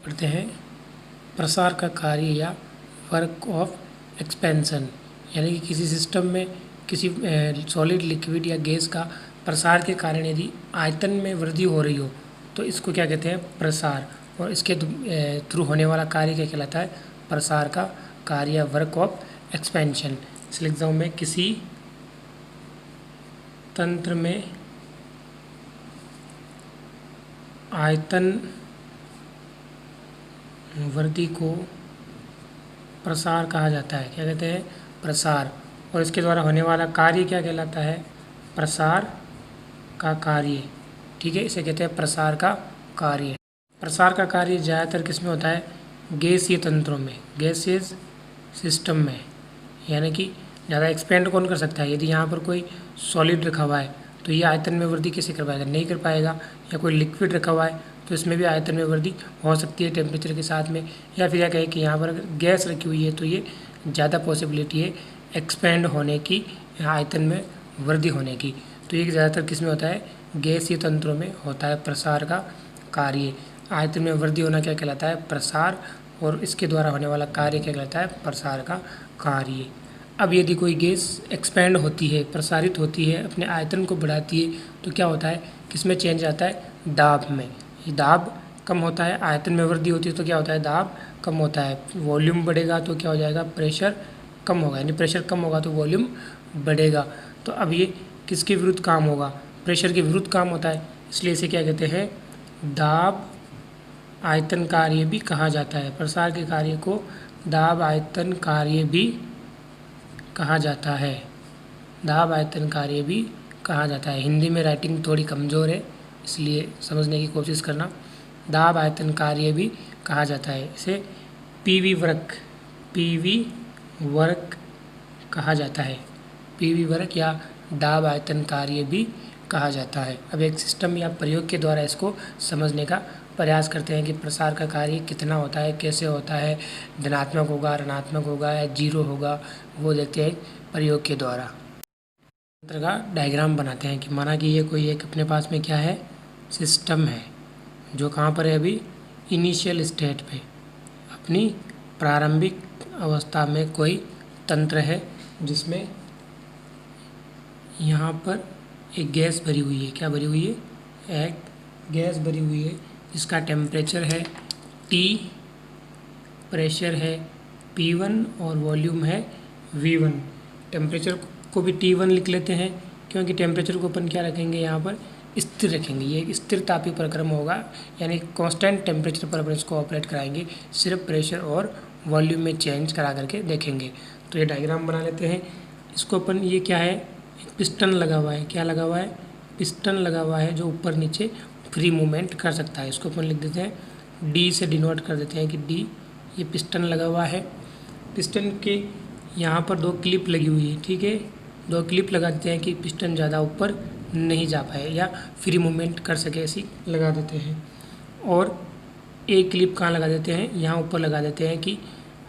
पढ़ते हैं प्रसार का कार्य या वर्क ऑफ एक्सपेंशन, यानी कि किसी सिस्टम में किसी सॉलिड, लिक्विड या गैस का प्रसार के कारण यदि आयतन में वृद्धि हो रही हो तो इसको क्या कहते हैं, प्रसार। और इसके थ्रू होने वाला कार्य क्या कहलाता है, प्रसार का कार्य या वर्क ऑफ एक्सपेंशन। इसलिए लिखता हूँ मैं, किसी तंत्र में आयतन वृद्धि को प्रसार कहा जाता है। क्या कहते हैं, प्रसार। और इसके द्वारा होने वाला कार्य क्या कहलाता है, प्रसार का कार्य। ठीक है, इसे कहते हैं प्रसार का कार्य। प्रसार का कार्य ज़्यादातर किस में होता है, गैसीय तंत्रों में, गैसियस सिस्टम में। यानी कि ज़्यादा एक्सपेंड कौन कर सकता है, यदि यहाँ पर कोई सॉलिड रखा हुआ है तो ये आयतन में वृद्धि कैसे कर पाएगा, नहीं कर पाएगा। या कोई लिक्विड रखा हुआ है तो इसमें भी आयतन में वृद्धि हो सकती है टेम्परेचर के साथ में। या फिर यह कहें कि यहाँ पर अगर गैस रखी हुई है तो ये ज़्यादा पॉसिबिलिटी है एक्सपेंड होने की, आयतन में वृद्धि होने की। तो ये ज़्यादातर किस में होता है, गैसीय तंत्रों में होता है प्रसार का कार्य। आयतन में वृद्धि होना क्या कहलाता है, प्रसार। और इसके द्वारा होने वाला कार्य क्या कहलाता है, प्रसार का कार्य। अब यदि कोई गैस एक्सपेंड होती है, प्रसारित होती है, अपने आयतन को बढ़ाती है तो क्या होता है, किस में चेंज आता है, दाब में। ये दाब कम होता है, आयतन में वृद्धि होती है तो क्या होता है, दाब कम होता है। वॉल्यूम बढ़ेगा तो क्या हो जाएगा, प्रेशर कम होगा। यानी प्रेशर कम होगा तो वॉल्यूम बढ़ेगा। तो अब ये किसके विरुद्ध काम होगा, प्रेशर के विरुद्ध काम होता है। इसलिए इसे क्या कहते हैं, दाब आयतन कार्य भी कहा जाता है। प्रसार के कार्य को दाब आयतन कार्य भी कहा जाता है। दाब आयतन कार्य भी कहा जाता है। हिंदी में राइटिंग थोड़ी कमज़ोर है, इसलिए समझने की कोशिश करना। दाब आयतन कार्य भी कहा जाता है। इसे पीवी वर्क कहा जाता है। पीवी वर्क या दाब आयतन कार्य भी कहा जाता है। अब एक सिस्टम या प्रयोग के द्वारा इसको समझने का प्रयास करते हैं कि प्रसार का कार्य कितना होता है, कैसे होता है, धनात्मक होगा, ऋणात्मक होगा या जीरो होगा, वो देखते हैं प्रयोग के द्वारा। तंत्र का डायग्राम बनाते हैं कि माना कि ये कोई एक अपने पास में क्या है, सिस्टम है जो कहाँ पर है अभी, इनिशियल स्टेट पे, अपनी प्रारंभिक अवस्था में कोई तंत्र है जिसमें यहाँ पर एक गैस भरी हुई है। क्या भरी हुई है, एक गैस भरी हुई है जिसका टेम्परेचर है T, प्रेशर है P1 और वॉल्यूम है V1। टेम्परेचर को भी T1 लिख लेते हैं क्योंकि टेम्परेचर को अपन क्या रखेंगे, यहाँ पर स्थिर रखेंगे। ये एक स्थिर तापीय प्रक्रम होगा, यानी कांस्टेंट टेम्परेचर पर अपन इसको ऑपरेट कराएंगे, सिर्फ प्रेशर और वॉल्यूम में चेंज करा करके देखेंगे। तो ये डायग्राम बना लेते हैं। इसको अपन, ये क्या है, एक पिस्टन लगा हुआ है। क्या लगा हुआ है, पिस्टन लगा हुआ है जो ऊपर नीचे फ्री मूवमेंट कर सकता है। इसको अपन लिख देते हैं, डी से डिनोट कर देते हैं कि डी, ये पिस्टन लगा हुआ है। पिस्टन के यहाँ पर 2 क्लिप लगी हुई है। ठीक है, 2 क्लिप लगा देते हैं कि पिस्टन ज़्यादा ऊपर नहीं जा पाए या फ्री मूवमेंट कर सके, ऐसी लगा देते हैं। और एक क्लिप कहाँ लगा देते हैं, यहाँ ऊपर लगा देते हैं कि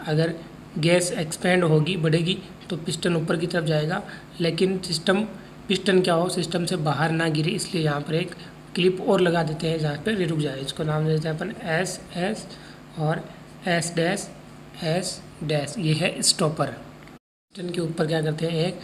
अगर गैस एक्सपेंड होगी, बढ़ेगी तो पिस्टन ऊपर की तरफ जाएगा, लेकिन पिस्टन क्या हो, सिस्टम से बाहर ना गिरे, इसलिए यहाँ पर एक क्लिप और लगा देते हैं जहाँ पर रुक जाए। इसको नाम दे देते हैं अपन एस और एस डैश, ये है स्टॉपर। पिस्टन के ऊपर क्या करते हैं, एक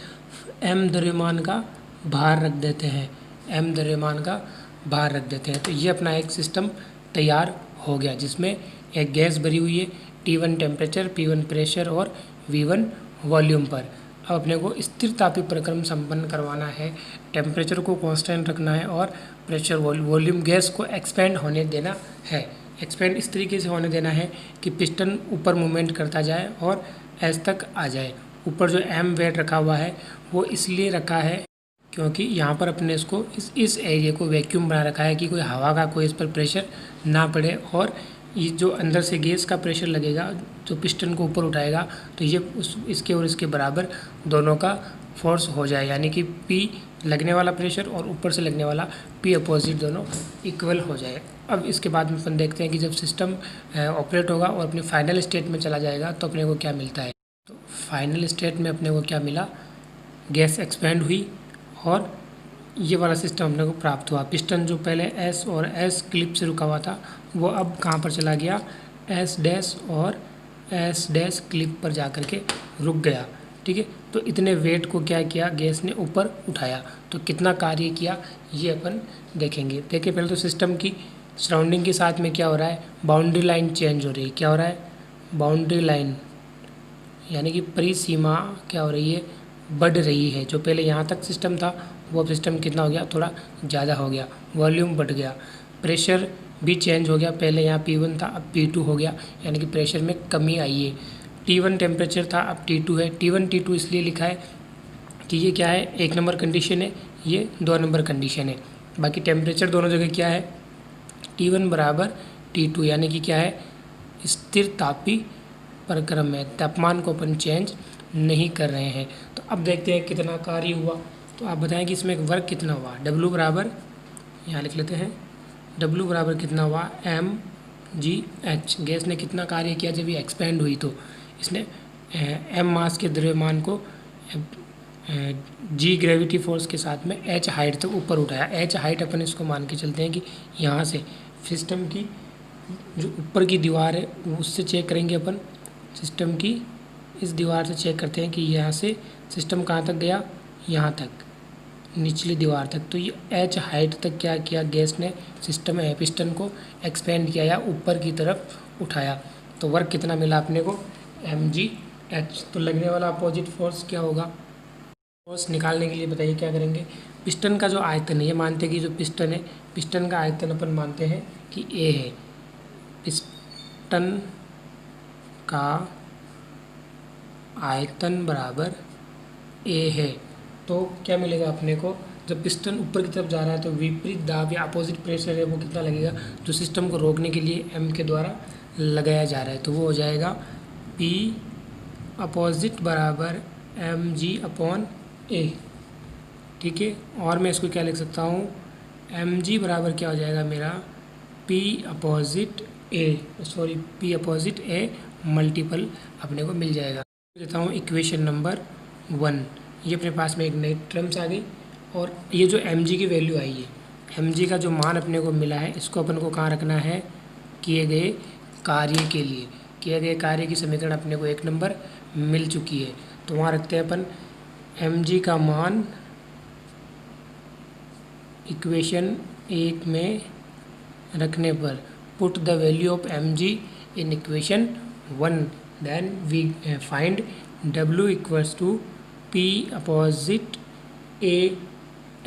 m द्रव्यमान का भार रख देते हैं, m द्रव्यमान का भार रख देते हैं। तो ये अपना एक सिस्टम तैयार हो गया जिसमें एक गैस भरी हुई है, T1 टेम्परेचर, P1 प्रेशर और V1 वॉल्यूम पर। अब अपने को स्थिर तापीय प्रक्रम संपन्न करवाना है, टेम्परेचर को कांस्टेंट रखना है और प्रेशर वॉल्यूम गैस को एक्सपेंड होने देना है। एक्सपेंड इस तरीके से होने देना है कि पिस्टन ऊपर मूवमेंट करता जाए और एस तक आ जाए। ऊपर जो m वेट रखा हुआ है वो इसलिए रखा है क्योंकि यहाँ पर अपने इसको इस एरिया को वैक्यूम बना रखा है कि कोई हवा का कोई इस पर प्रेशर ना पड़े, और ये जो अंदर से गैस का प्रेशर लगेगा जो पिस्टन को ऊपर उठाएगा तो ये इसके और इसके बराबर दोनों का फोर्स हो जाए, यानी कि P लगने वाला प्रेशर और ऊपर से लगने वाला P अपोजिट दोनों इक्वल हो जाए। अब इसके बाद में अपन देखते हैं कि जब सिस्टम ऑपरेट होगा और अपनी फाइनल स्टेट में चला जाएगा तो अपने को क्या मिलता है। तो फाइनल स्टेट में अपने को क्या मिला, गैस एक्सपेंड हुई और ये वाला सिस्टम अपने को प्राप्त हुआ। पिस्टन जो पहले एस और एस क्लिप से रुका हुआ था वो अब कहाँ पर चला गया, एस डैश और एस डैश क्लिप पर जा कर के रुक गया। ठीक है, तो इतने वेट को क्या किया, गैस ने ऊपर उठाया। तो कितना कार्य किया ये अपन देखेंगे। देखिए पहले तो सिस्टम की सराउंडिंग के साथ में क्या हो रहा है, बाउंड्री लाइन चेंज हो रही है। क्या हो रहा है, बाउंड्री लाइन यानी कि परिसीमा क्या हो रही है, बढ़ रही है। जो पहले यहाँ तक सिस्टम था वो अब सिस्टम कितना हो गया, थोड़ा ज़्यादा हो गया, वॉल्यूम बढ़ गया। प्रेशर भी चेंज हो गया, पहले यहाँ P1 था अब P2 हो गया, यानी कि प्रेशर में कमी आई है। T1 टेम्परेचर था अब T2 है। T1 T2 इसलिए लिखा है कि ये क्या है, 1 नंबर कंडीशन है, ये 2 नंबर कंडीशन है। बाकी टेम्परेचर दोनों जगह क्या है, T1 बराबर T2, यानी कि क्या है, स्थिर तापी प्रक्रम है, तापमान को अपन चेंज नहीं कर रहे हैं। तो अब देखते हैं कितना कार्य हुआ। तो आप बताएं कि इसमें वर्क कितना हुआ। W बराबर यहाँ लिख लेते हैं, W बराबर कितना हुआ, mgh। गैस ने कितना कार्य किया, जब ये एक्सपेंड हुई तो इसने m मास के द्रव्यमान को g ग्रेविटी फोर्स के साथ में h हाइट तक ऊपर उठाया। h हाइट अपन इसको मान के चलते हैं कि यहाँ से सिस्टम की जो ऊपर की दीवार है उससे चेक करेंगे अपन, सिस्टम की इस दीवार से चेक करते हैं कि यहाँ से सिस्टम कहाँ तक गया, यहाँ तक, निचली दीवार तक। तो ये h हाइट तक क्या किया, गैस ने सिस्टम पिस्टन को एक्सपेंड किया या ऊपर की तरफ उठाया। तो वर्क कितना मिला अपने को, mgh। तो लगने वाला अपोजिट फोर्स क्या होगा, फोर्स निकालने के लिए बताइए क्या करेंगे। पिस्टन का जो आयतन है, ये मानते हैं कि जो पिस्टन है, पिस्टन का आयतन अपन मानते हैं कि A है। पिस्टन का आयतन बराबर A है। तो क्या मिलेगा अपने को, जब पिस्टन ऊपर की तरफ जा रहा है तो विपरीत दाब या अपोजिट प्रेशर है वो कितना लगेगा, जो सिस्टम को रोकने के लिए M के द्वारा लगाया जा रहा है। तो वो हो जाएगा P अपोजिट बराबर mg/A। ठीक है, और मैं इसको क्या लिख सकता हूँ, mg बराबर क्या हो जाएगा मेरा, P अपोजिट A मल्टीपल अपने को मिल जाएगा। देता हूँ इक्वेशन नंबर 1। ये अपने पास में एक नई टर्म्स आ गई और ये जो mg की वैल्यू आई है, mg का जो मान अपने को मिला है, इसको अपन को कहाँ रखना है, किए गए कार्य के लिए। किए गए कार्य की समीकरण अपने को 1 नंबर मिल चुकी है, तो वहाँ रखते हैं अपन mg का मान इक्वेशन 1 में रखने पर, put the value of mg in equation 1, then we find w equals to p opposite a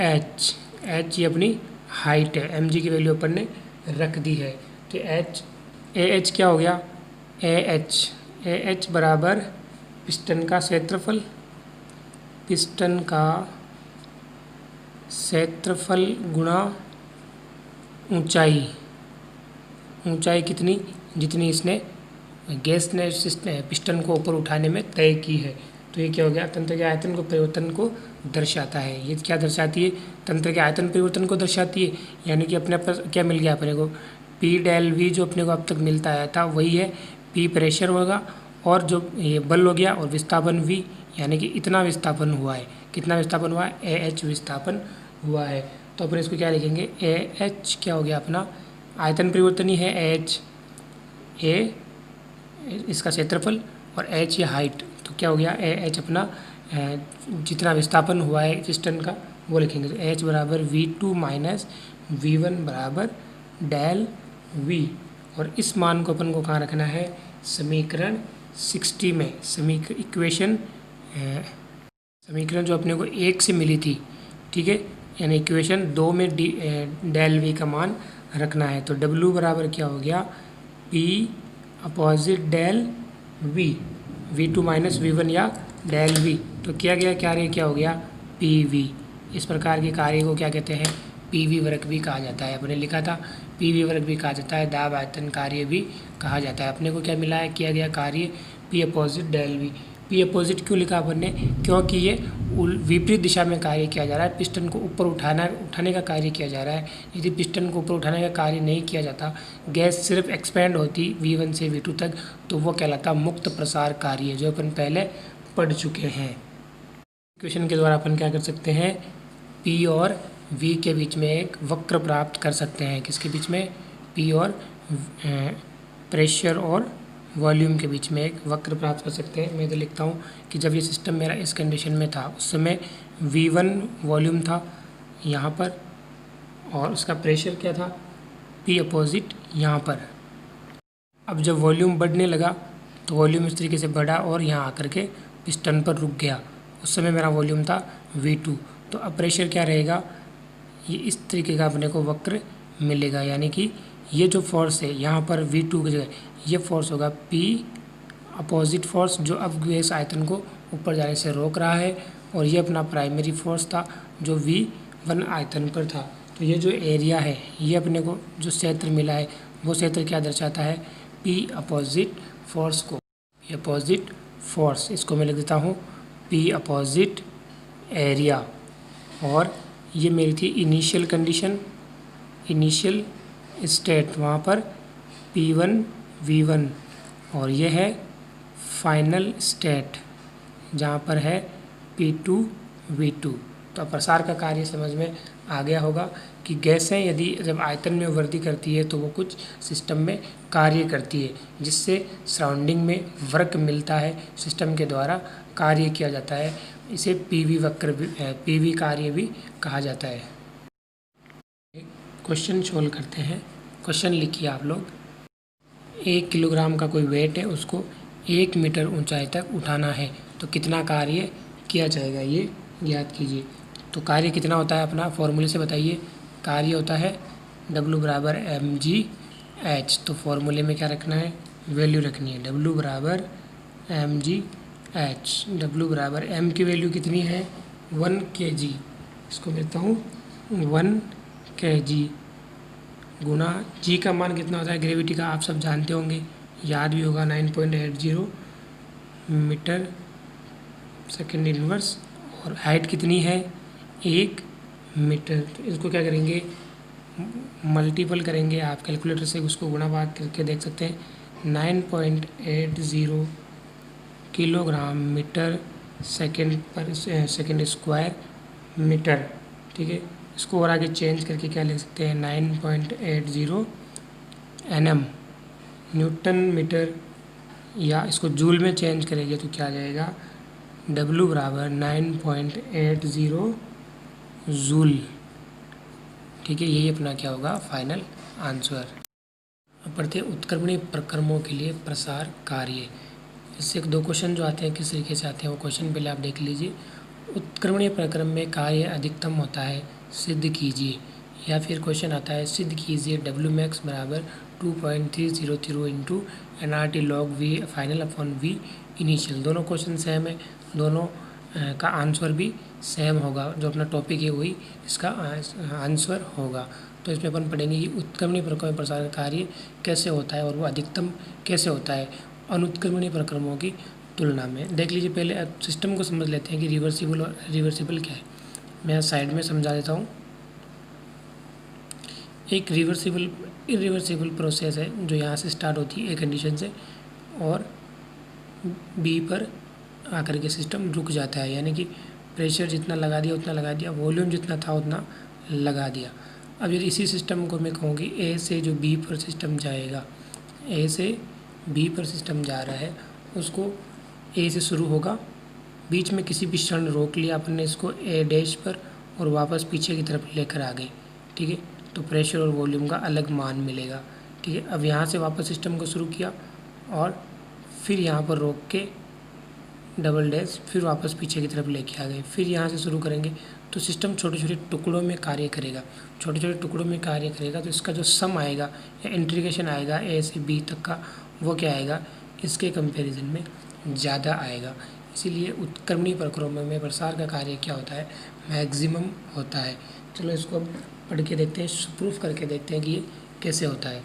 h। h ये अपनी हाइट है, mg की वैल्यू अपन ने रख दी है। तो ah क्या हो गया, ah बराबर पिस्टन का क्षेत्रफल, पिस्टन का क्षेत्रफल गुणा ऊंचाई। ऊंचाई कितनी, जितनी इसने गैस ने पिस्टन को ऊपर उठाने में तय की है। तो ये क्या हो गया, तंत्र के आयतन को परिवर्तन को दर्शाता है। ये क्या दर्शाती है, तंत्र के आयतन परिवर्तन को दर्शाती है। यानी कि अपने पास क्या मिल गया अपने को, P डेल V जो अपने को अब तक मिलता आया था वही है, P प्रेशर होगा और जो ये बल हो गया, और विस्थापन V, यानी कि इतना विस्थापन हुआ है। कितना विस्थापन हुआ है, AH विस्थापन हुआ है। तो अपन इसको क्या लिखेंगे, AH क्या हो गया अपना, आयतन परिवर्तन ही है AH, A इसका क्षेत्रफल और H या हाइट। तो क्या हो गया, AH अपना जितना विस्थापन हुआ है पिस्टन का वो लिखेंगे। तो H बराबर V2 माइनस V1 बराबर डेल V, और इस मान को अपन को कहाँ रखना है, समीकरण 60 में। समीकरण जो अपने को 1 से मिली थी, ठीक है, यानी इक्वेशन 2 में डेल V का मान रखना है। तो W बराबर क्या हो गया, P opposite del V, V2 minus V1 या डेल V। तो किया गया कार्य क्या हो गया, PV। इस प्रकार के कार्य को क्या कहते हैं, PV वर्ग भी कहा जाता है। अपने लिखा था PV वर्ग भी कहा जाता है, दाब आयतन कार्य भी कहा जाता है। अपने को क्या मिला है, किया गया कार्य P opposite del V। P opposite क्यों लिखा अपन ने, क्योंकि ये विपरीत दिशा में कार्य किया जा रहा है, पिस्टन को ऊपर उठाने का कार्य किया जा रहा है। यदि पिस्टन को ऊपर उठाने का कार्य नहीं किया जाता, गैस सिर्फ एक्सपेंड होती V1 से V2 तक, तो वो कहलाता मुक्त प्रसार कार्य, जो अपन पहले पढ़ चुके हैं। इक्वेशन के द्वारा अपन क्या कर सकते हैं, P और V के बीच में एक वक्र प्राप्त कर सकते हैं। किसके बीच में? P और प्रेशर और वॉल्यूम के बीच में एक वक्र प्राप्त कर सकते हैं। मैं तो लिखता हूँ कि जब ये सिस्टम मेरा इस कंडीशन में था उस समय V1 वॉल्यूम था यहाँ पर, और उसका प्रेशर क्या था? P अपोजिट यहाँ पर। अब जब वॉल्यूम बढ़ने लगा तो वॉल्यूम इस तरीके से बढ़ा और यहाँ आकर के पिस्टन पर रुक गया। उस समय मेरा वॉल्यूम था V2। तो अब प्रेशर क्या रहेगा? ये इस तरीके का अपने को वक्र मिलेगा, यानी कि ये जो फोर्स है यहाँ पर V2 की जगह ये फोर्स होगा P अपोजिट फोर्स, जो अब गैस आयतन को ऊपर जाने से रोक रहा है, और ये अपना प्राइमरी फोर्स था जो V1 आयतन पर था। तो ये जो एरिया है, ये अपने को जो क्षेत्र मिला है वो क्षेत्र क्या दर्शाता है? P अपोजिट फोर्स को। P अपोजिट फोर्स, इसको मैं लिख देता हूँ P अपोजिट एरिया। और ये मेरी थी इनिशियल कंडीशन, इनिशियल स्टेट, वहाँ पर P1 V1, और ये है फाइनल स्टेट जहाँ पर है P2 V2। तो प्रसार का कार्य समझ में आ गया होगा कि गैसें यदि जब आयतन में वृद्धि करती है तो वो कुछ सिस्टम में कार्य करती है, जिससे सराउंडिंग में वर्क मिलता है, सिस्टम के द्वारा कार्य किया जाता है। इसे पीवी वक्र भी, पीवी कार्य भी कहा जाता है। क्वेश्चन सोल्व करते हैं। क्वेश्चन लिखिए आप लोग। 1 किलोग्राम का कोई वेट है, उसको 1 मीटर ऊंचाई तक उठाना है, तो कितना कार्य किया जाएगा ये ज्ञात कीजिए। तो कार्य कितना होता है अपना फॉर्मूले से बताइए। कार्य होता है W बराबर mgh। तो फॉर्मूले में क्या रखना है? वैल्यू रखनी है W बराबर mgh। W बराबर m की वैल्यू कितनी है? 1 kg। इसको लिखता हूँ 1 kg गुना g का मान कितना होता है ग्रेविटी का, आप सब जानते होंगे, याद भी होगा, 9.80 मीटर सेकेंड इनवर्स। और हाइट कितनी है? 1 मीटर। तो इसको क्या करेंगे? मल्टीपल करेंगे, आप कैलकुलेटर से उसको गुणा भाग करके देख सकते हैं। 9.80 किलोग्राम मीटर सेकेंड पर सेकेंड स्क्वायर मीटर। ठीक है, इसको और आगे चेंज करके क्या लिख सकते हैं? 9.80 nm न्यूटन मीटर, या इसको जूल में चेंज करेंगे तो क्या आ जाएगा? W बराबर 9.80 जूल। ठीक है, यही अपना क्या होगा फाइनल आंसर। अब पढ़ते हैं उत्क्रमणीय प्रक्रमों के लिए प्रसार कार्य। इससे 2 क्वेश्चन जो आते हैं किस तरीके से आते हैं वो क्वेश्चन पहले आप देख लीजिए। उत्क्रमणीय प्रक्रम में कार्य अधिकतम होता है, सिद्ध कीजिए। या फिर क्वेश्चन आता है सिद्ध कीजिए W मैक्स बराबर 2.303 into NRT log V final upon V initial. दोनों क्वेश्चन सेम है, दोनों का आंसर भी सेम होगा, जो अपना टॉपिक है वही इसका आंसर होगा। तो इसमें अपन पढ़ेंगे कि उत्क्रमणीय प्रक्रम में प्रसार कार्य कैसे होता है और वो अधिकतम कैसे होता है अनुत्क्रमणीय प्रक्रमों की तुलना में। देख लीजिए, पहले अब सिस्टम को समझ लेते हैं कि रिवर्सिबल और रिवर्सिबल क्या है। मैं साइड में समझा देता हूँ। एक रिवर्सिबल इरिवर्सिबल प्रोसेस है जो यहाँ से स्टार्ट होती है ए कंडीशन से और बी पर आकर के सिस्टम रुक जाता है, यानी कि प्रेशर जितना लगा दिया उतना लगा दिया, वॉल्यूम जितना था उतना लगा दिया। अब यदि इसी सिस्टम को मैं कहूँ कि ए से जो बी पर सिस्टम जाएगा, ए से बी पर सिस्टम जा रहा है, उसको ए से शुरू होगा, बीच में किसी भी क्षण रोक लिया अपन ने इसको ए डैश पर और वापस पीछे की तरफ लेकर आ गए। ठीक है, तो प्रेशर और वॉल्यूम का अलग मान मिलेगा। ठीक है, अब यहाँ से वापस सिस्टम को शुरू किया और फिर यहाँ पर रोक के डबल डैश, फिर वापस पीछे की तरफ लेके आ गए, फिर यहाँ से शुरू करेंगे तो सिस्टम छोटे छोटे टुकड़ों में कार्य करेगा। छोटे छोटे टुकड़ों में कार्य करेगा तो इसका जो सम आएगा या इंटीग्रेशन आएगा ए से बी तक का, वो क्या आएगा? इसके कंपैरिजन में ज़्यादा आएगा। इसीलिए उत्क्रमणीय प्रक्रमों में प्रसार का कार्य क्या होता है? मैक्सिमम होता है। चलो इसको अब पढ़ के देखते हैं, प्रूफ करके देखते हैं कि ये कैसे होता है।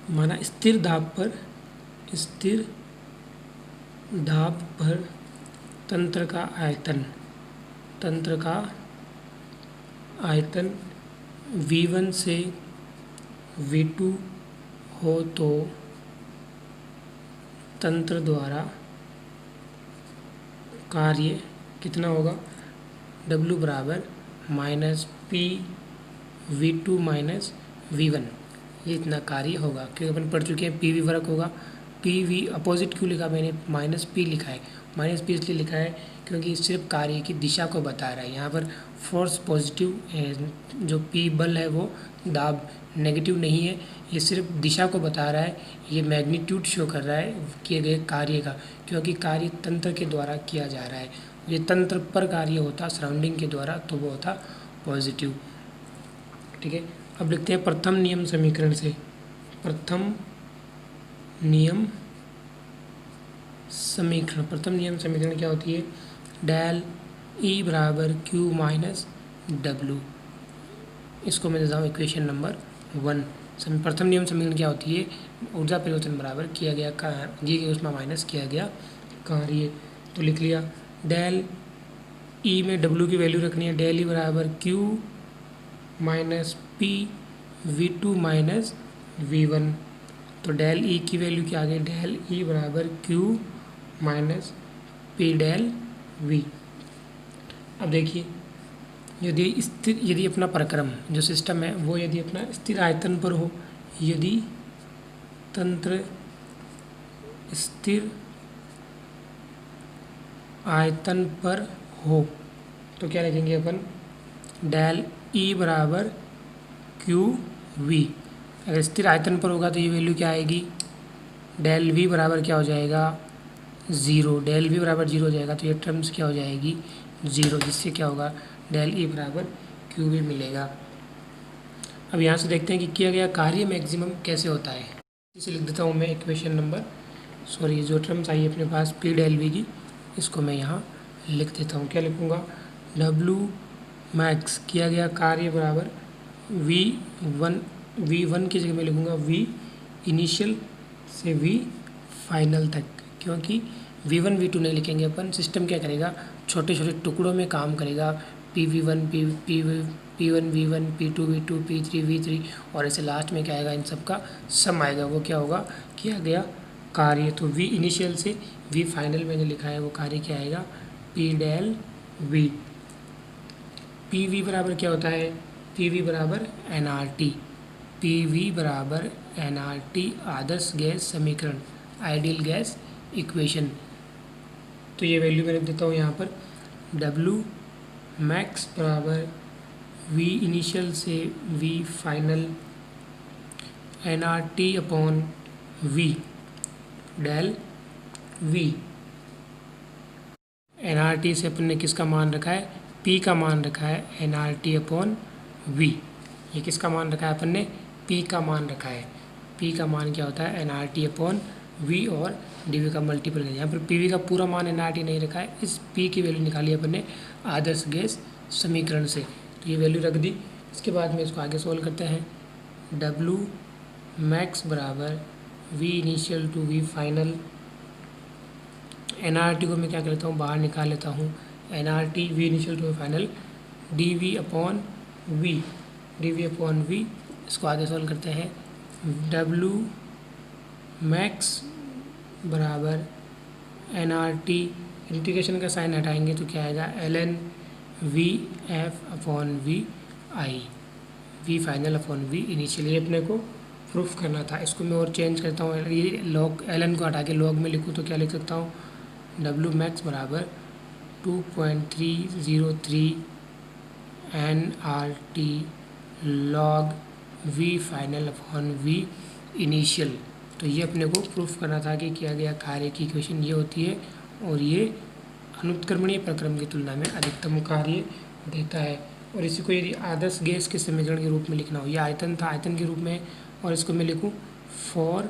माना स्थिर दाब पर तंत्र का आयतन V1 से V2 हो तो तंत्र द्वारा कार्य कितना होगा? W बराबर minus P V two minus V one, ये इतना कार्य होगा। क्योंकि अपन पढ़ चुके हैं पी वी वर्क होगा। पी वी अपोजिट क्यों लिखा मैंने, माइनस पी लिखा है। माइनस पी इसलिए लिखा है क्योंकि सिर्फ कार्य की दिशा को बता रहा है। यहाँ पर फोर्स पॉजिटिव है, जो पी बल है वो दाब नेगेटिव नहीं है, ये सिर्फ दिशा को बता रहा है। ये मैग्नीट्यूड शो कर रहा है किए गए कार्य का, क्योंकि कार्य तंत्र के द्वारा किया जा रहा है। ये तंत्र पर कार्य होता सराउंडिंग के द्वारा तो वो होता पॉजिटिव। ठीक है, अब लिखते हैं प्रथम नियम समीकरण से। प्रथम नियम समीकरण, प्रथम नियम समीकरण क्या होती है, डेल ई बराबर क्यू माइनस डब्लू। इसको मैं देता हूँ इक्वेशन नंबर 1। प्रथम नियम समीकरण क्या होती है, ऊर्जा परिवर्तन बराबर किया गया दी गई ऊष्मा माइनस किया गया कार्य। तो लिख लिया डेल ई में डब्लू की वैल्यू रखनी है, डेल ई बराबर Q minus P V two minus V one. तो डेल ई की वैल्यू क्या आ गई, डेल ई बराबर Q minus P del V. अब देखिए, यदि अपना प्रक्रम जो सिस्टम है वो यदि अपना स्थिर आयतन पर हो, यदि तंत्र स्थिर आयतन पर हो, तो क्या लिखेंगे अपन, डेल ई बराबर क्यू वी। अगर स्थिर आयतन पर होगा तो ये वैल्यू क्या आएगी, डेल वी बराबर क्या हो जाएगा, ज़ीरो। डेल वी बराबर जीरो हो जाएगा तो ये टर्म्स क्या हो जाएगी, ज़ीरो, जिससे क्या होगा, डेल ई बराबर क्यू वी मिलेगा। अब यहाँ से देखते हैं कि किया गया कार्य मैक्सिमम कैसे होता है। इसे लिख देता हूँ मैं इक्वेशन नंबर, सॉरी जो टर्म्स आई अपने पास पी डेल वी की, इसको मैं यहाँ लिख देता हूँ। क्या लिखूँगा, डब्लू मैक्स किया गया कार्य बराबर वी वन की जगह मैं लिखूँगा वी इनिशियल से वी फाइनल तक, क्योंकि V1 V2 नहीं लिखेंगे अपन। सिस्टम क्या करेगा, छोटे छोटे टुकड़ों में काम करेगा, PV1 P1 V1 P2 V2 P3 V3, और ऐसे लास्ट में क्या आएगा, इन सब का सम आएगा। वो क्या होगा, किया गया कार्य। तो V इनिशियल से V फाइनल मैंने लिखा है, वो कार्य क्या आएगा, P डेल V। PV बराबर क्या होता है, PV बराबर NRT। PV बराबर NRT आदर्श गैस समीकरण, आइडियल गैस इक्वेशन। तो ये वैल्यू मैंने देता हूँ यहाँ पर, डब्लू मैक्स बराबर वी इनिशियल से V final NRT upon V del V. NRT से अपन ने किसका मान रखा है, P का मान रखा है, NRT अपॉन वी। ये किसका मान रखा है अपन ने, P का मान रखा है। P का मान क्या होता है, NRT अपॉन वी, और dV का मल्टीपल है। यहाँ पर PV का पूरा मान NRT नहीं रखा है, इस P की वैल्यू निकाली अपन ने आदर्श गैस समीकरण से। तो ये वैल्यू रख दी। इसके बाद में इसको आगे सोल्व करते हैं। डब्लू मैक्स बराबर V initial to V final, NRT को मैं क्या कर लेता हूँ, बाहर निकाल लेता हूँ, NRT V initial to V final dV upon V. इसको आगे सोल्व करते हैं। डब्लू मैक्स बराबर NRT, इंटीग्रेशन का साइन हटाएंगे तो क्या आएगा, ln V F upon V I, V final upon V initial. ये अपने को प्रूफ करना था। इसको मैं और चेंज करता हूँ, ये लॉग ln को हटा के लॉग में लिखूँ तो क्या लिख सकता हूँ, डब्लू मैक्स बराबर 2.303 NRT log V final upon V initial. तो ये अपने को प्रूफ करना था कि किया गया कार्य की इक्वेशन ये होती है, और ये अनुत्क्रमणीय प्रक्रम की तुलना में अधिकतम कार्य देता है। और इसी को यदि आदर्श गैस के समीकरण के रूप में लिखना हो, यह आयतन था, आयतन के रूप में, और इसको मैं लिखूँ फॉर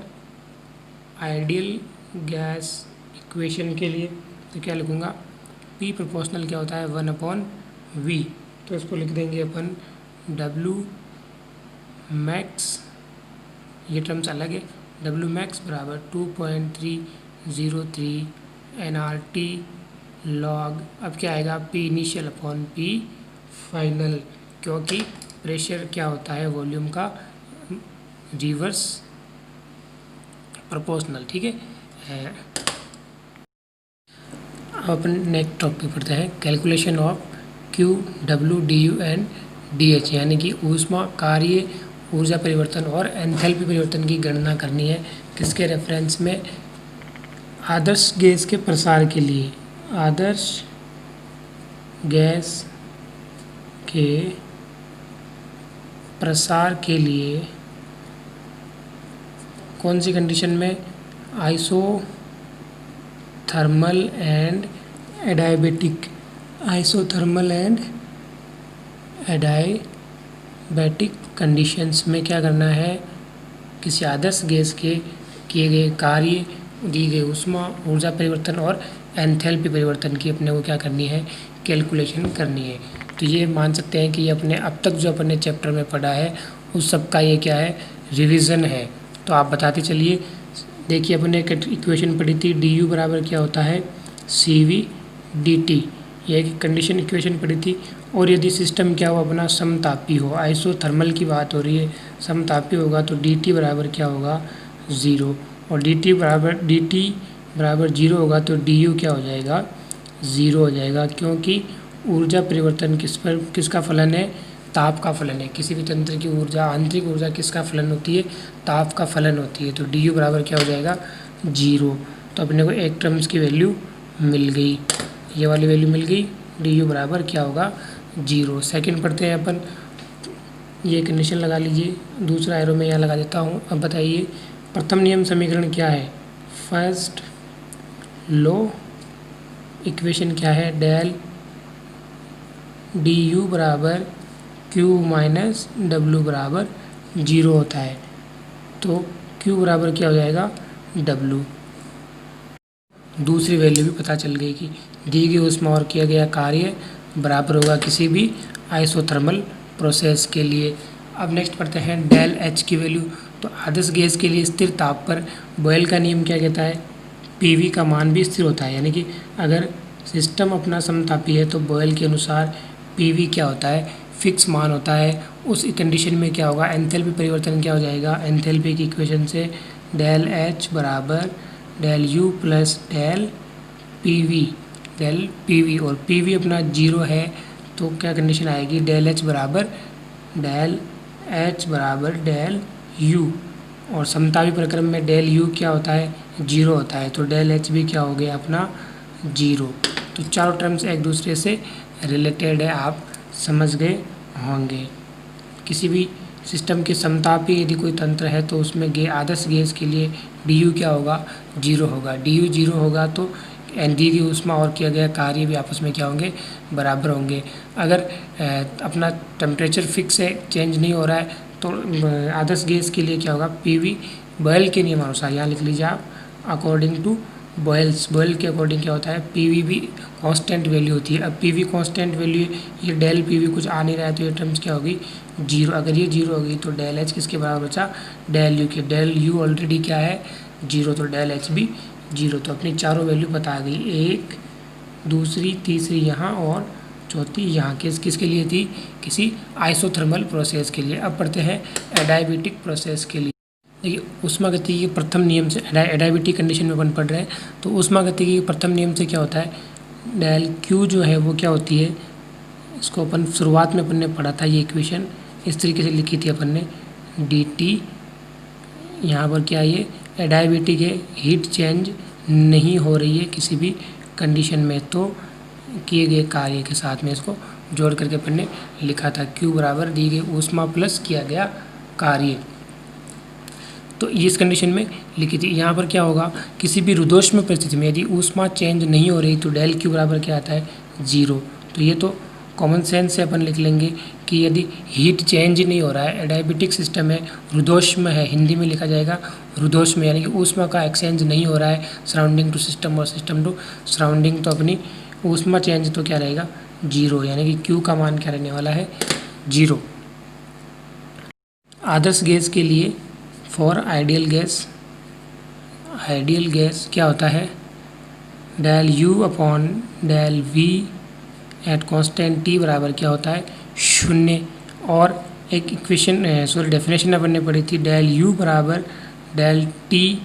आइडियल गैस इक्वेशन के लिए, तो क्या लिखूँगा, P प्रोपोर्शनल क्या होता है, 1/V। तो इसको लिख देंगे अपन डब्लू मैक्स, ये टर्म्स अलग है, डब्लू मैक्स बराबर 2.303 NRT लॉग, अब क्या आएगा, P initial upon P final, क्योंकि प्रेशर क्या होता है, वॉल्यूम का रिवर्स प्रोपोर्शनल। ठीक है, अब अपन नेक्स्ट टॉपिक पढ़ते हैं, calculation of Q W D you and D H, यानी कि ऊष्मा, कार्य, ऊर्जा परिवर्तन और एंथैल्पी परिवर्तन की गणना करनी है। किसके रेफरेंस में? आदर्श गैस के प्रसार के लिए। आदर्श गैस के प्रसार के लिए कौन सी कंडीशन में? Isothermal and adiabatic. Isothermal and adiabatic conditions में क्या करना है? किसी आदर्श गैस के किए गए कार्य, दी गई ऊष्मा, ऊर्जा परिवर्तन और एंथैल्पी परिवर्तन की अपने को क्या करनी है? कैलकुलेशन करनी है। तो ये मान सकते हैं कि ये अपने अब तक जो अपने चैप्टर में पढ़ा है उस सब का ये क्या है? रिवीजन है। तो आप बताते चलिए। देखिए अपने एक इक्वेशन पढ़ी थी, डी यू बराबर क्या होता है? C we D T. ये एक कंडीशन इक्वेशन पढ़ी थी। और यदि सिस्टम क्या हो? अपना समतापी हो, आइसोथर्मल की बात हो रही है, समतापी होगा तो डी टी बराबर क्या होगा? ज़ीरो। और डी टी बराबर जीरो होगा तो डी यू क्या हो जाएगा? ज़ीरो हो जाएगा, क्योंकि ऊर्जा परिवर्तन किसका फलन है? ताप का फलन है। किसी भी तंत्र की ऊर्जा, आंतरिक ऊर्जा किसका फलन होती है? ताप का फलन होती है। तो डी यू बराबर क्या हो जाएगा? जीरो। तो अपने को एक टर्म्स की वैल्यू मिल गई, ये वाली वैल्यू मिल गई। डी यू बराबर क्या होगा? जीरो। सेकंड पढ़ते हैं अपन। ये कंडीशन लगा लीजिए, दूसरा एरो में यहाँ लगा देता हूँ। अब बताइए प्रथम नियम समीकरण क्या है? फर्स्ट लॉ इक्वेशन क्या है? डेल डी यू बराबर क्यू माइनस डब्ल्यू बराबर जीरो होता है। तो क्यू बराबर क्या हो जाएगा? डब्ल्यू। दूसरी वैल्यू भी पता चल गई कि दी गई ऊष्मा और किया गया कार्य बराबर होगा किसी भी आइसोथर्मल प्रोसेस के लिए। अब नेक्स्ट पढ़ते हैं डेल एच की वैल्यू। तो आदर्श गैस के लिए स्थिर ताप पर बॉयल का नियम क्या कहता है? पीवी का मान भी स्थिर होता है, यानी कि अगर सिस्टम अपना समतापी है तो बॉयल के अनुसार पीवी क्या होता है? फिक्स मान होता है। उस कंडीशन में क्या होगा? एंथैल्पी परिवर्तन क्या हो जाएगा? एंथैल्पी की इक्वेशन से डेल एच बराबर del U plus del PV, और पीवी अपना जीरो है तो क्या कंडीशन आएगी? डेल एच बराबर डेल यू, और समतापी प्रक्रम में डेल यू क्या होता है? जीरो होता है। तो डेल एच भी क्या हो गया अपना? जीरो। तो चारों टर्म्स एक दूसरे से रिलेटेड है, आप समझ गए होंगे। किसी भी सिस्टम के समतापी यदि कोई तंत्र है तो उसमें आदर्श गैस के लिए डी यू क्या होगा? जीरो होगा। डी यू जीरो होगा तो दी गई ऊष्मा और किया गया कार्य भी आपस में क्या होंगे? बराबर होंगे। अगर अपना टेम्परेचर फिक्स है, चेंज नहीं हो रहा है, तो आदर्श गैस के लिए क्या होगा? पीवी बॉयल के नियमानुसार, यहाँ लिख लीजिए आप, अकॉर्डिंग टू बॉयल के अकॉर्डिंग क्या होता है? पीवी भी कांस्टेंट वैल्यू होती है। अब पीवी कांस्टेंट वैल्यू, ये डेल पीवी कुछ आ नहीं रहा है तो ये टर्म्स क्या होगी? जीरो। अगर ये जीरो होगी तो डेल एच किसके बराबर बचा? डेल यू के। डेल यू ऑलरेडी क्या है? जीरो, तो डेल एच भी जीरो। तो अपनी चारों वैल्यू बता गई, एक, दूसरी, तीसरी यहाँ और चौथी यहाँ। किसके लिए थी? किसी आइसोथर्मल प्रोसेस के लिए। अब पढ़ते हैं एडायबेटिक प्रोसेस के लिए। देखिए ऊष्मागतिकी के प्रथम नियम से, एडायबेटिक कंडीशन में अपन पढ़ रहे हैं, तो ऊष्मागतिकी के प्रथम नियम से क्या होता है? डेल क्यू जो है वो क्या होती है? इसको अपन शुरुआत में अपन ने पढ़ा था, ये इक्वेशन इस तरीके से लिखी थी अपन ने, डी टी, यहाँ पर क्या ये एडायबेटिक है, हीट चेंज नहीं हो रही है किसी भी कंडीशन में, तो किए गए कार्य के साथ में इसको जोड़ करके अपन ने लिखा था, क्यू बराबर दी गई ऊष्मा प्लस किया गया कार्य। तो इस कंडीशन में लिखी थी। यहाँ पर क्या होगा? किसी भी रुद्धोष्म परिस्थिति में यदि ऊष्मा चेंज नहीं हो रही तो डेल क्यू बराबर क्या आता है? जीरो। तो ये तो कॉमन सेंस से अपन लिख लेंगे कि यदि हीट चेंज नहीं हो रहा है, एडायबेटिक सिस्टम है, रुद्धोष्म है, हिंदी में लिखा जाएगा रुद्धोष्म, यानी कि ऊष्मा का एक्सचेंज नहीं हो रहा है सराउंडिंग टू सिस्टम और सिस्टम टू सराउंडिंग, तो अपनी ऊष्मा चेंज तो क्या रहेगा? जीरो, यानी कि क्यू का मान क्या रहने वाला है? जीरो। आदर्श गैस के लिए फॉर आइडियल गैस क्या होता है? Del U upon del V at constant T बराबर क्या होता है? शून्य। और एक इक्वेशन डेफिनेशन अपन ने पढ़ी थी, डेल यू बराबर del T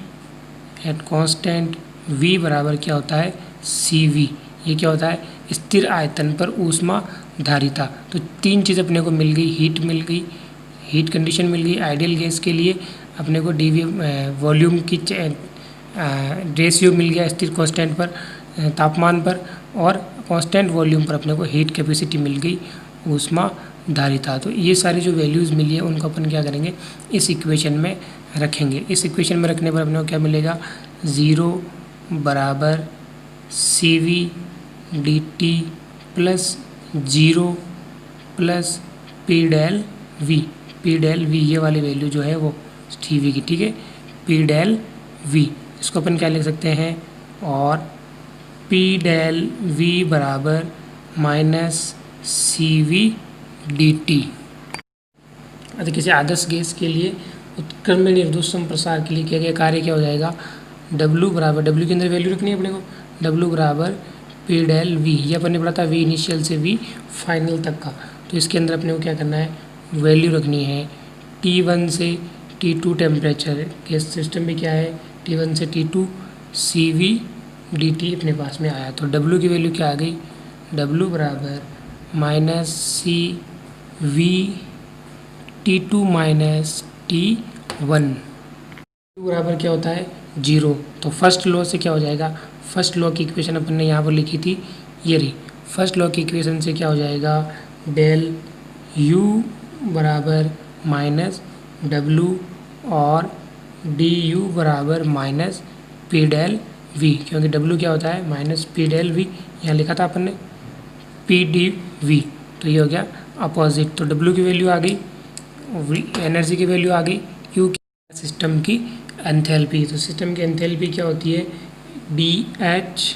at constant V बराबर क्या होता है? C V. ये क्या होता है? स्थिर आयतन पर ऊष्मा धारिता। तो 3 चीज़ अपने को मिल गई, हीट मिल गई, हीट कंडीशन मिल गई आइडियल गैस के लिए, अपने को वॉल्यूम की रेशियो मिल गया स्थिर कांस्टेंट पर तापमान पर, और कांस्टेंट वॉल्यूम पर अपने को हीट कैपेसिटी मिल गई ऊष्मा धारिता। तो ये सारी जो वैल्यूज़ मिली है उनको अपन क्या करेंगे, इस इक्वेशन में रखेंगे। इस इक्वेशन में रखने पर अपने को क्या मिलेगा, 0 बराबर CV dt plus 0 plus P del V ये वाली वैल्यू जो है वो TV की, ठीक है, P डेल V इसको अपन क्या लिख सकते हैं, और P डेल V बराबर माइनस CV dt। अतः किसी आदर्श गैस के लिए उत्क्रमण निर्दोषम प्रसार के लिए किया गया कार्य क्या हो जाएगा, W बराबर, W के अंदर वैल्यू रखनी है अपने को, W बराबर P डेल V, ये अपन ने पढ़ा था V इनिशियल से V फाइनल तक का। तो इसके अंदर अपने को क्या करना है, वैल्यू रखनी है T1 से T2 टेम्परेचर, गैस सिस्टम में क्या है T1 से T2 CV dt अपने पास में आया। तो W की वैल्यू क्या आ गई, W बराबर minus CV T2 minus T1 बराबर क्या होता है 0। तो फर्स्ट लॉ से क्या हो जाएगा, फर्स्ट लॉ की इक्वेशन अपन ने यहाँ पर लिखी थी, ये रही। फर्स्ट लॉ की इक्वेशन से क्या हो जाएगा, डेल U बराबर माइनस W और DU बराबर माइनस P डेल V, क्योंकि W क्या होता है माइनस P डेल V, यहाँ लिखा था अपन ने PdV, तो ये हो गया अपोजिट। तो W की वैल्यू आ गई, एनर्जी की वैल्यू आ गई, Q की सिस्टम की एंथैल्पी। तो सिस्टम की एंथैल्पी क्या होती है, DH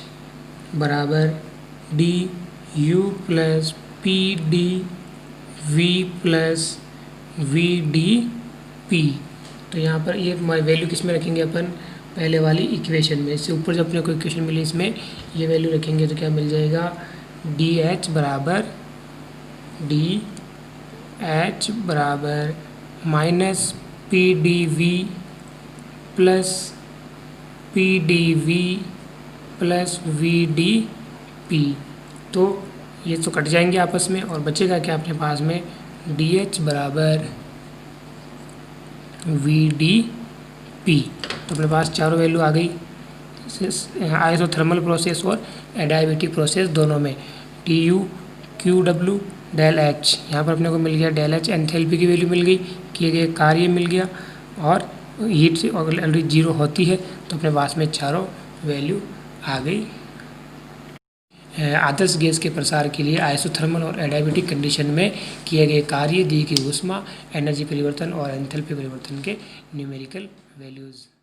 बराबर DU plus PdV plus VdP। तो यहाँ पर ये वैल्यू किस में रखेंगे अपन, पहले वाली इक्वेशन में। इससे ऊपर जब अपने को इक्वेशन मिली इसमें ये वैल्यू रखेंगे तो क्या मिल जाएगा, DH बराबर minus PdV plus PdV plus VdP। तो ये तो कट जाएंगे आपस में और बचेगा क्या अपने पास में, DH बराबर VdP। तो अपने पास चारों वैल्यू आ गई आइसोथर्मल प्रोसेस और एडियाबैटिक प्रोसेस दोनों में। TU QW डेल H, यहाँ पर अपने को मिल गया डेल H, एंथैल्पी की वैल्यू मिल गई, किए गए कार्य मिल गया, और हीट से ऑलरेडी 0 होती है तो अपने पास में चारों वैल्यू आ गई। आदर्श गैस के प्रसार के लिए आइसोथर्मल और एडियाबैटिक कंडीशन में किए गए कार्य, दी गई ऊष्मा, एनर्जी परिवर्तन और एंथैल्पी परिवर्तन के न्यूमेरिकल वैल्यूज़।